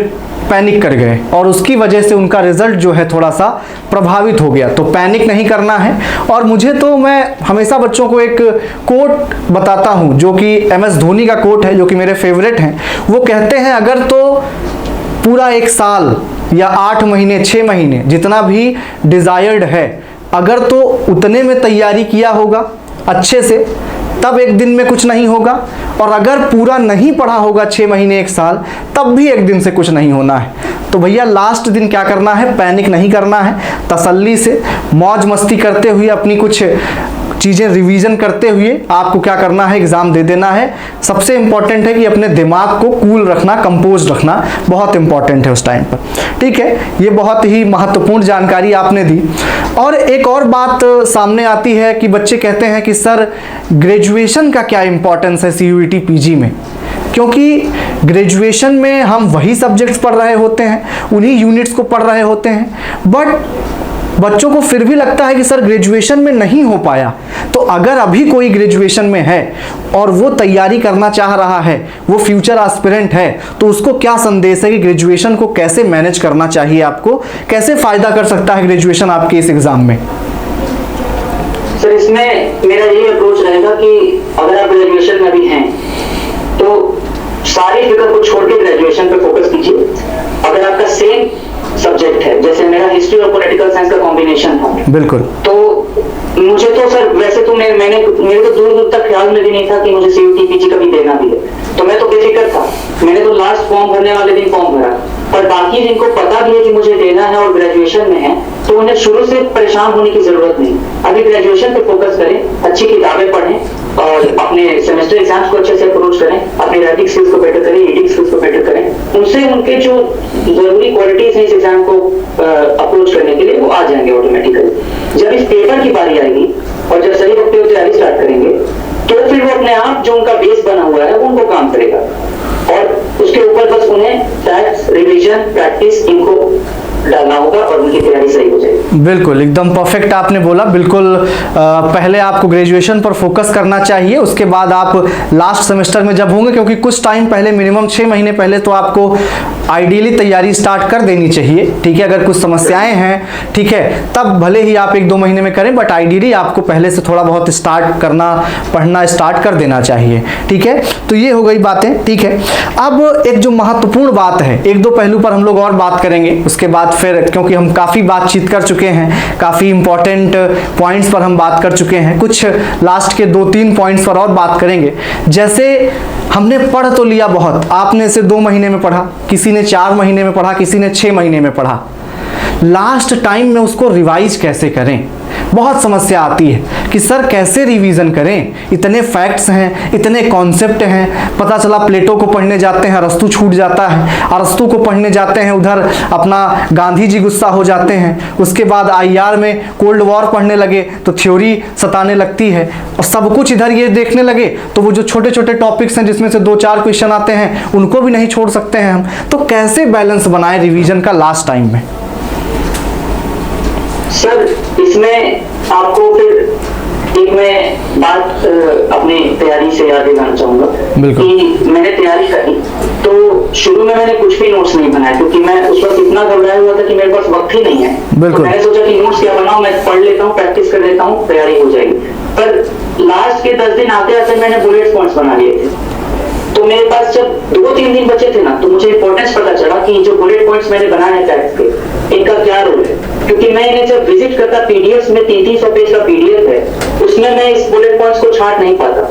पैनिक कर गए और उसकी वजह से उनका रिजल्ट जो है थोड़ा सा प्रभावित हो गया। तो पैनिक नहीं करना है। और मुझे तो, मैं हमेशा बच्चों को एक कोट बताता हूँ जो कि MS धोनी का कोट है, जो कि मेरे फेवरेट हैं। वो कहते हैं, अगर तो पूरा 1 साल या 8 महीने 6 महीने जितना भी डिज़ायर्ड है, अगर तो उतने में तैयारी किया होगा अच्छे से, तब एक दिन में कुछ नहीं होगा। और अगर पूरा नहीं पढ़ा होगा 6 महीने 1 साल, तब भी एक दिन से कुछ नहीं होना है। तो भैया लास्ट दिन क्या करना है, पैनिक नहीं करना है, तसल्ली से मौज मस्ती करते हुए अपनी कुछ चीज़ें रिवीजन करते हुए आपको क्या करना है, एग्ज़ाम दे देना है। सबसे इम्पॉर्टेंट है कि अपने दिमाग को कूल रखना, कंपोज रखना बहुत इम्पॉर्टेंट है उस टाइम पर। ठीक है, ये बहुत ही महत्वपूर्ण जानकारी आपने दी। और एक और बात सामने आती है कि बच्चे कहते हैं कि सर ग्रेजुएशन का क्या इम्पोर्टेंस है CUET PG में, क्योंकि ग्रेजुएशन में हम वही सब्जेक्ट्स पढ़ रहे होते हैं, उन्हीं यूनिट्स को पढ़ रहे होते हैं, बट बच्चों को फिर भी लगता है कि सर ग्रेजुएशन में नहीं हो पाया। तो अगर अभी कोई ग्रेजुएशन में है और वो तैयारी करना चाह रहा है, वो फ्यूचर एस्पिरेंट है, तो उसको क्या संदेश है कि ग्रेजुएशन को कैसे मैनेज करना चाहिए, आपको कैसे फायदा कर सकता है ग्रेजुएशन आपके इस एग्जाम में? सर इसमें मेरा ये अप्रोच रहेगा कि अगर आप ग्रेजुएशन में भी हैं तो सारी फिक्र को छोड़ के ग्रेजुएशन पे फोकस कीजिए। अगर आपका सेम सब्जेक्ट है, जैसे मेरा हिस्ट्री और पॉलिटिकल साइंस का कॉम्बिनेशन था, बिल्कुल, तो मुझे तो सर वैसे तो मेरे तो दूर दूर तक ख्याल में भी नहीं था कि मुझे सीयूटी पीजी कभी देना भी है, तो मैं तो बेफिक्र था। मैंने तो लास्ट फॉर्म भरने वाले दिन फॉर्म भरा, पर बाकी जिनको पता भी है कि मुझे देना है और ग्रेजुएशन में है, तो उन्हें शुरू से परेशान होने की जरूरत नहीं। अभी ग्रेजुएशन पे फोकस करें, अच्छी किताबें पढ़ें और अपने सेमेस्टर एग्जाम्स को अच्छे से अप्रोच करें, अपनी राइटिंग स्किल्स को बेटर करें, रीडिंग स्किल्स को बेटर करें। उनसे उनके जो जरूरी क्वालिटीज हैं इस एग्जाम को अप्रोच करने के लिए वो आ जाएंगे ऑटोमेटिकली। जब इस पेपर की बारी आएगी और जब सही वक्त पे तैयारी स्टार्ट करेंगे, तो फिर वो अपने आप जो उनका बेस बना हुआ है वो उनको काम करेगा और उसके ऊपर बस उन्हें फैक्ट्स, रिवीजन, प्रैक्टिस इनको डालना होगा और उनकी तैयारी सही हो जाएगी। बिल्कुल, एकदम परफेक्ट आपने बोला। बिल्कुल, पहले आपको ग्रेजुएशन पर फोकस करना चाहिए, उसके बाद आप लास्ट सेमेस्टर में जब होंगे, क्योंकि कुछ टाइम पहले, मिनिमम 6 महीने पहले तो आपको आइडियली तैयारी स्टार्ट कर देनी चाहिए। ठीक है, अगर कुछ समस्याएं हैं, ठीक है, तब भले ही आप 1-2 महीने में करें, बट आइडियली आपको पहले से थोड़ा बहुत स्टार्ट करना, पढ़ना स्टार्ट कर देना चाहिए। ठीक है, तो ये हो गई बातें। ठीक है, अब एक जो महत्वपूर्ण बात है, 1-2 पहलू पर हम लोग और बात करेंगे, उसके बाद फिर, क्योंकि हम काफ़ी बातचीत कर चुके हैं, काफ़ी इंपॉर्टेंट पॉइंट्स पर हम बात कर चुके हैं, कुछ लास्ट के 2-3 पॉइंट्स पर और बात करेंगे। जैसे हमने पढ़ तो लिया बहुत, आपने इसे 2 महीने में पढ़ा, किसी ने 4 महीने में पढ़ा, किसी ने 6 महीने में पढ़ा। लास्ट टाइम में उसको रिवाइज कैसे करें? बहुत समस्या आती है कि सर कैसे रिवीजन करें, इतने फैक्ट्स हैं, इतने कॉन्सेप्ट हैं। पता चला प्लेटो को पढ़ने जाते हैं, अरस्तु छूट जाता है, अरस्तु को पढ़ने जाते हैं, उधर अपना गांधी जी गुस्सा हो जाते हैं, उसके बाद आईआर में कोल्ड वॉर पढ़ने लगे तो थ्योरी सताने लगती है, और सब कुछ इधर ये देखने लगे तो वो जो छोटे छोटे टॉपिक्स हैं जिसमें से 2-4 क्वेश्चन आते हैं उनको भी नहीं छोड़ सकते हैं हम। तो कैसे बैलेंस बनाएं रिवीजन का लास्ट टाइम में? सर इसमें आपको फिर एक मैं बात अपनी तैयारी से याद दिलाना चाहूंगा कि मैंने तैयारी करी तो शुरू में मैंने कुछ भी नोट्स नहीं बनाए, क्योंकि मैं उस वक्त इतना घबराया हुआ था कि मेरे पास वक्त ही नहीं है। तो मैंने सोचा कि नोट्स क्या बनाऊं, मैं पढ़ लेता हूँ, प्रैक्टिस कर लेता हूँ, तैयारी हो जाएगी। पर लास्ट के 10 दिन आते आते मैंने बुलेट पॉइंट्स बना लिए थे। तो मेरे पास जब 2-3 दिन बचे थे ना, तो मुझे इंपॉर्टेंस पता चला कि जो बुलेट पॉइंट्स मैंने बनाए हैं टैक्स के, इनका क्या रोल है। क्योंकि मैं इन्हें जब विजिट करता, पीडीएफ में 300 पेज का पीडीएफ है, उसमें मैं इस बुलेट पॉइंट्स को छांट नहीं पाता।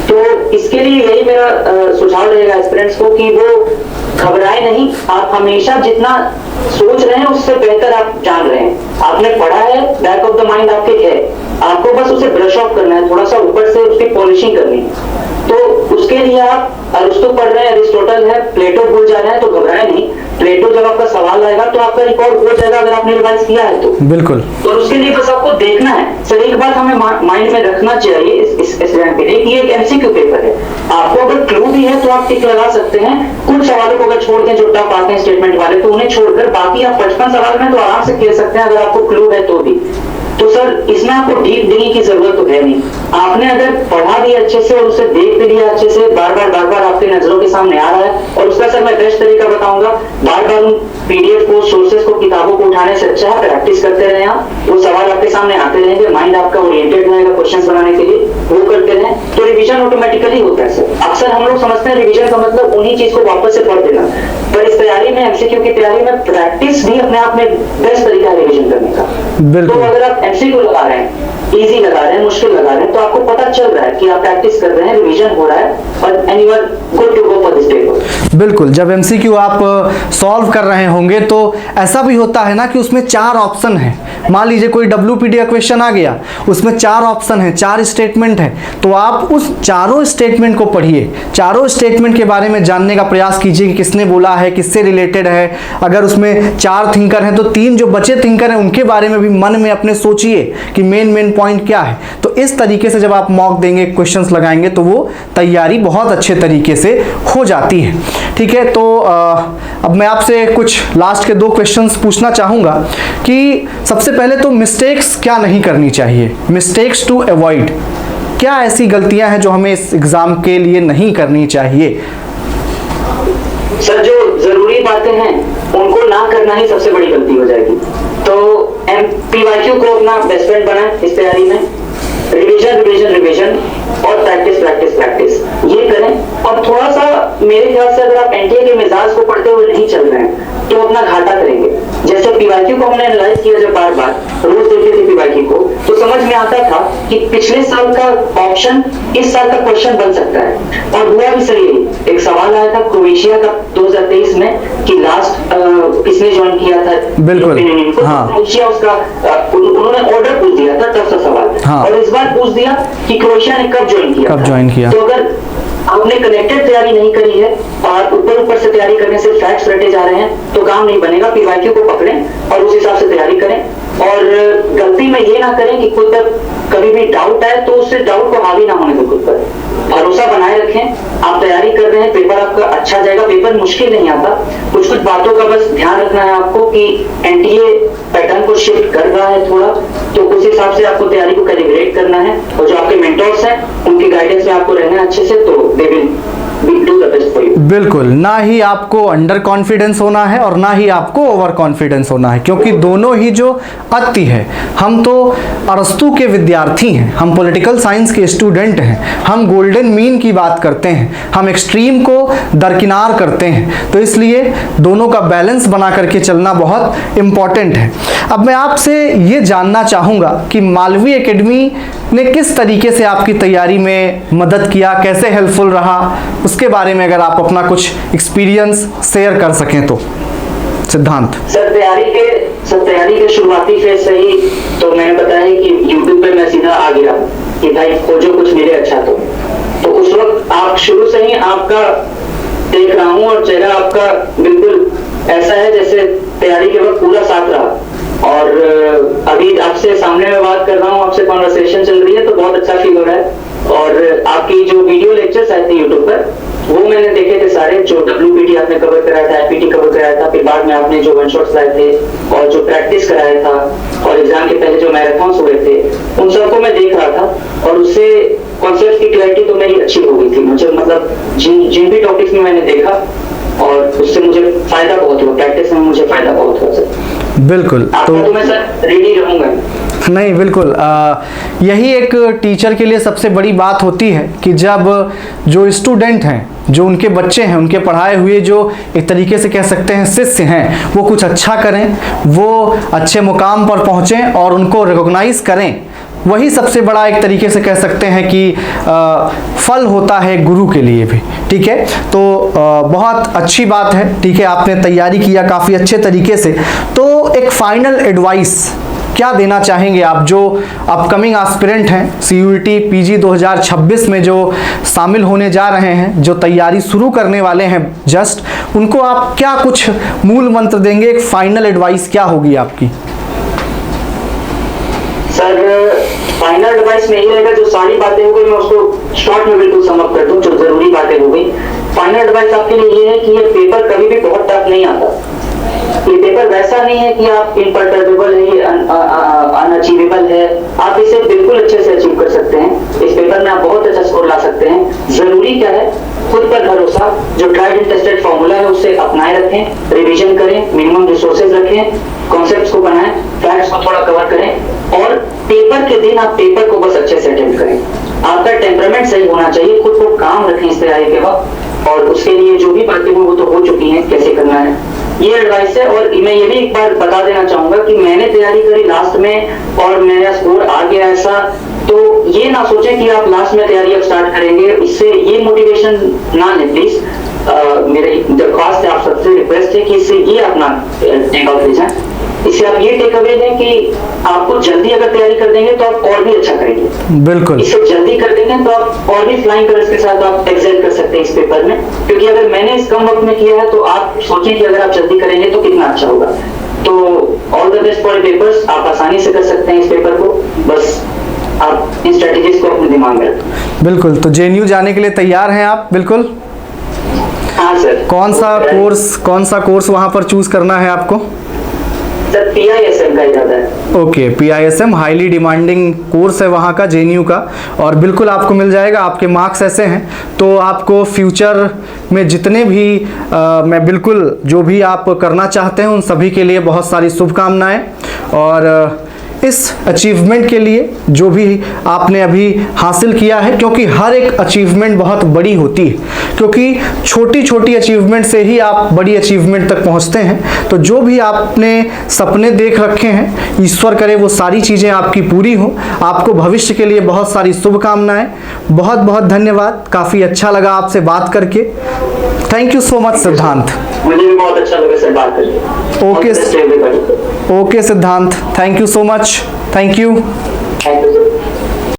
तो इसके लिए यही मेरा सुझाव रहेगा एस्पिरेंट्स को कि वो घबराए नहीं। आप हमेशा जितना सोच रहे हैं उससे बेहतर आप जान रहे हैं। आपने पढ़ा है, बैक ऑफ द माइंड आपके है, आपको बस उसे ब्रश ऑफ करना है, थोड़ा सा ऊपर से उसकी पॉलिशिंग करनी है। तो उसके लिए आप अरिस्टो पढ़ रहे हैं, अरिस्टोटल है, प्लेटो भूल जा रहे हैं तो घबराए नहीं। प्लेटो जब आपका सवाल आएगा तो आपका रिकॉर्ड हो जाएगा अगर आपने रिवाइज किया है तो। बिल्कुल। और उसके लिए बस आपको देखना है। सर एक बात हमें माइंड में रखना चाहिए इस एग्जाम के लिए कि ये एक एमसीक्यू पेपर है। आपको अगर क्लू भी है तो आप टिक लगा सकते हैं। कुछ सवालों को अगर छोड़ दें जो टफ आते हैं स्टेटमेंट वाले, तो उन्हें छोड़कर बाकी आप 55 सवाल में तो आराम से खेल सकते हैं अगर आपको क्लू है तो भी। तो सर इसमें आपको डीप डिगिंग की जरूरत तो है नहीं। आपने अगर पढ़ा भी अच्छे से और उसे देख भी लिया अच्छे से, बार बार आपके नजरों के सामने आ रहा है। और उसका सर मैं बेस्ट तरीका बताऊंगा, बार बार उन पीडीएफ को, सोर्सेस को, किताबों को उठाने से अच्छा है प्रैक्टिस करते रहे आप। वो सवाल आपके सामने आते रहेंगे, माइंड आपका ओरिएंटेड रहेगा क्वेश्चंस बनाने के लिए, वो करते रहें तो रिवीजन ऑटोमेटिकली होता है। सर अक्सर हम लोग समझते हैं रिवीजन का मतलब उन्हीं चीज को वापस से पढ़ देना, पर इस तैयारी में, एमसीक्यू की तैयारी में प्रैक्टिस भी अपने आप में बेस्ट तरीका है रिवीजन करने का। तो अगर आप एमसीक्यू लगा रहे हैं, इजी लगा रहे हैं, मुश्किल लगा रहे हैं, तो आपको पता चल रहा है कि आप प्रैक्टिस कर रहे हैं, रिवीजन हो रहा है और and you are good to go for this paper. बिल्कुल, जब एमसीक्यू आप सॉल्व कर रहे होंगे तो ऐसा भी होता है ना कि उसमें 4 ऑप्शन है। मान लीजिए कोई WPD का क्वेश्चन आ गया, उसमें 4 ऑप्शन है, 4 स्टेटमेंट है, तो आप उस चारों स्टेटमेंट को पढ़िए, चारों स्टेटमेंट के बारे में जानने का प्रयास कीजिए कि किसने बोला है, किससे रिलेटेड है। अगर उसमें 4 थिंकर हैं तो 3 जो बचे थिंकर हैं उनके बारे में भी मन में अपने सोचिए कि मेन पॉइंट क्या है। तो इस तरीके से जब आप मॉक देंगे, क्वेश्चंस लगाएंगे, तो वो तैयारी बहुत अच्छे तरीके से हो जाती है। ठीक है, तो अब मैं आपसे कुछ लास्ट के 2 क्वेश्चंस पूछना चाहूँगा कि सबसे पहले तो मिस्टेक्स क्या नहीं करनी चाहिए, मिस्टेक्स टू अवॉइड, क्या ऐसी गलतियां हैं जो हमें इस एग्ज़ाम के लिए नहीं करनी चाहिए? सर, जो जरूरी बातें हैं उनको ना करना ही सबसे बड़ी गलती हो जाएगी। तो PYQ को अपना बेस्ट फ्रेंड बनाएं इस तैयारी में। रिवीजन रिवीजन रिवीजन और प्रैक्टिस प्रैक्टिस प्रैक्टिस ये करें। और थोड़ा सा मेरे ख्याल से अगर आप एनटीए के मिजाज को पढ़ते हुए नहीं चल रहे हैं तो अपना घाटा करेंगे। जैसे PYQ को हमने एनालाइज किया, जब बार बार रोज देखते थे PYQ को, तो समझ में आता था कि पिछले साल का ऑप्शन इस साल का क्वेश्चन बन सकता है। और हुआ भी सही है। एक सवाल आया था क्रोएशिया का 2023 में कि लास्ट किसने ज्वाइन किया था, बिल्कुल, हाँ, क्रोएशिया, उसका उन्होंने ऑर्डर पूछ दिया था, टफ सा सवाल। हाँ। और इस बार पूछ दिया कि क्रोएशिया ने कब ज्वाइन किया। तो अगर आपने कनेक्टेड तैयारी नहीं करी है और ऊपर से तैयारी करने से फैक्ट्स रटे जा रहे हैं तो काम नहीं बनेगा। PYQ को पकड़ें और उस हिसाब से तैयारी करें। और गलती में ये ना करें कि खुद पर कभी भी डाउट आए तो उससे डाउट को हावी ना होने दो, खुद पर भरोसा बनाए रखें। आप तैयारी कर रहे हैं, पेपर आपका अच्छा जाएगा। पेपर मुश्किल नहीं आता, कुछ बातों का बस ध्यान रखना है आपको कि एनटीए पैटर्न को शिफ्ट कर रहा है थोड़ा, तो उस हिसाब से आपको तैयारी को कैलिब्रेट करना है। और जो आपके मेंटर्स हैं उनके गाइडेंस में आपको रहना है अच्छे से, तो they will do the best for you. बिल्कुल, ना ही आपको अंडर कॉन्फिडेंस होना है और ना ही आपको ओवर कॉन्फिडेंस होना है, क्योंकि दोनों ही जो अति है। हम तो अरस्तू के विद्यार्थी हैं, हम पॉलिटिकल साइंस के स्टूडेंट हैं, हम गोल्डन मीन की बात करते हैं, हम एक्सट्रीम को दरकिनार करते हैं। तो इसलिए दोनों का बैलेंस बना करके चलना बहुत इम्पॉर्टेंट है। अब मैं आपसे ये जानना चाहूँगा कि मालवी एकेडमी ने किस तरीके से आपकी तैयारी में मदद किया, कैसे हेल्पफुल रहा, उसके बारे में अगर आप अपना कुछ एक्सपीरियंस शेयर कर सकें तो। सिद्धांत सर, तैयारी के शुरुआती फेज से ही तो मैंने बताया कि YouTube पे मैं सीधा आ गया कि भाई खोजो कुछ मिले अच्छा। तो उस वक्त आप शुरू से ही आपका देख रहा हूँ और चेहरा आपका बिल्कुल ऐसा है जैसे तैयारी के वक्त पूरा साथ रहा। और अभी आपसे सामने में बात कर रहा हूँ, आपसे कॉन्वर्सेशन चल रही है तो बहुत अच्छा फील हो रहा है। और आपकी जो वीडियो लेक्चर्स आए थे यूट्यूब पर वो मैंने देखे थे सारे, जो WPT आपने कवर कराया था, IPT कवर कराया था, फिर बाद में आपने जो वन शॉट्स लाए थे और जो प्रैक्टिस कराया था और एग्जाम के पहले जो मैराथन्स हुए थे, उन सबको मैं देख रहा था। और उससे कॉन्सेप्ट की क्लैरिटी तो मेरी अच्छी हो गई थी मुझे, मतलब जिन भी टॉपिक्स में मैंने देखा और उससे मुझे फायदा बहुत हुआ, प्रैक्टिस में मुझे फायदा बहुत हुआ सर। बिल्कुल, तो मैं सर रेडी रहूंगा। नहीं, बिल्कुल, यही एक टीचर के लिए सबसे बड़ी बात होती है कि जब जो स्टूडेंट हैं, जो उनके बच्चे हैं, उनके पढ़ाए हुए जो एक तरीके से कह सकते हैं शिष्य हैं, वो कुछ अच्छा करें, वो अच्छे मुकाम पर पहुँचें और उनको रिकॉग्नाइज करें, वही सबसे बड़ा एक तरीके से कह सकते हैं कि फल होता है गुरु के लिए भी। ठीक है, तो बहुत अच्छी बात है। ठीक है, आपने तैयारी किया काफ़ी अच्छे तरीके से। तो एक फाइनल एडवाइस क्या देना चाहेंगे आप जो अपकमिंग एस्पिरेंट हैं, CUET PG 2026 में जो शामिल होने जा रहे हैं, जो तैयारी शुरू करने वाले हैं जस्ट, उनको आप क्या कुछ मूल मंत्र देंगे? एक फाइनल एडवाइस क्या होगी आपकी? सर, फाइनल एडवाइस में यही रहेगा, जो सारी बातें हो गई मैं उसको शॉर्ट में बिल्कुल सम अप कर दूं, जो जरूरी बातें हो गई। फाइनल एडवाइस आपके लिए ये है कि ये पेपर कभी भी बहुत टफ नहीं आता। ये पेपर वैसा नहीं है कि आप इम्परटर्बेबल है, अनअचीवेबल है। आप इसे बिल्कुल अच्छे से अचीव कर सकते हैं। इस पेपर में आप बहुत अच्छा स्कोर ला सकते हैं। जरूरी क्या है? खुद पर भरोसा, जो ट्राइड एंड टेस्टेड फॉर्मूला है उसे अपनाए रखें, रिवीजन करें, मिनिमम रिसोर्सेज रखें, कॉन्सेप्ट्स को बनाएं, फैक्ट्स को थोड़ा कवर करें और पेपर के दिन आप पेपर को बस अच्छे से अटेम्प्ट करें। आपका टेम्परामेंट सही होना चाहिए, खुद को काम रखें इस तैयारी के वक्त। और उसके लिए जो भी बातें हुई वो तो हो चुकी हैं, कैसे करना है ये एडवाइस है। और मैं ये भी एक बार बता देना चाहूंगा कि मैंने तैयारी करी लास्ट में और मेरा स्कोर आ गया ऐसा, तो ये ना सोचें कि आप लास्ट में तैयारी अब स्टार्ट करेंगे, इससे ये मोटिवेशन ना लें प्लीज। मेरी दरख्वास्त है, आप सबसे रिक्वेस्ट है कि इससे ये अपना टेक आउट ले जाए। इससे आप ये टेक अवे लें कि आपको जल्दी अगर तैयारी कर देंगे तो आप और भी अच्छा करेंगे। बिल्कुल। इसे जल्दी कर देंगे तो आप और भी फ्लाइंग कलर्स के साथ आप एक्सेल कर सकते हैं इस पेपर में, क्योंकि अगर मैंने इस कम वक्त में किया है तो आप सोचें कि अगर आप जल्दी करेंगे तो कितना अच्छा होगा। तो all the best for papers, आप आसानी से कर सकते हैं इस पेपर को, बस आप इन स्ट्रेटेजीज को अपने दिमाग में रखें। बिल्कुल, तो जेएनयू जाने के लिए तैयार हैं आप? बिल्कुल। हाँ सर। कौन सा कोर्स वहां पर चूज करना है आपको? सर PISM का इरादा है। Okay, PISM highly demanding course है वहाँ का, जेएनयू का, और बिल्कुल आपको मिल जाएगा। आपके मार्क्स ऐसे हैं तो आपको फ्यूचर में जितने भी मैं बिल्कुल जो भी आप करना चाहते हैं उन सभी के लिए बहुत सारी शुभकामनाएं। और इस अचीवमेंट के लिए जो भी आपने अभी हासिल किया है, क्योंकि हर एक अचीवमेंट बहुत बड़ी होती है, क्योंकि छोटी छोटी अचीवमेंट से ही आप बड़ी अचीवमेंट तक पहुंचते हैं। तो जो भी आपने सपने देख रखे हैं, ईश्वर करे वो सारी चीज़ें आपकी पूरी हों। आपको भविष्य के लिए बहुत सारी शुभकामनाएं। बहुत बहुत धन्यवाद, काफ़ी अच्छा लगा आपसे बात करके। थैंक यू सो मच सिद्धांत। मुझे भी बहुत अच्छा लगा सर बात करके। ओके सिद्धांत, thank you so much. Thank you. Thank you.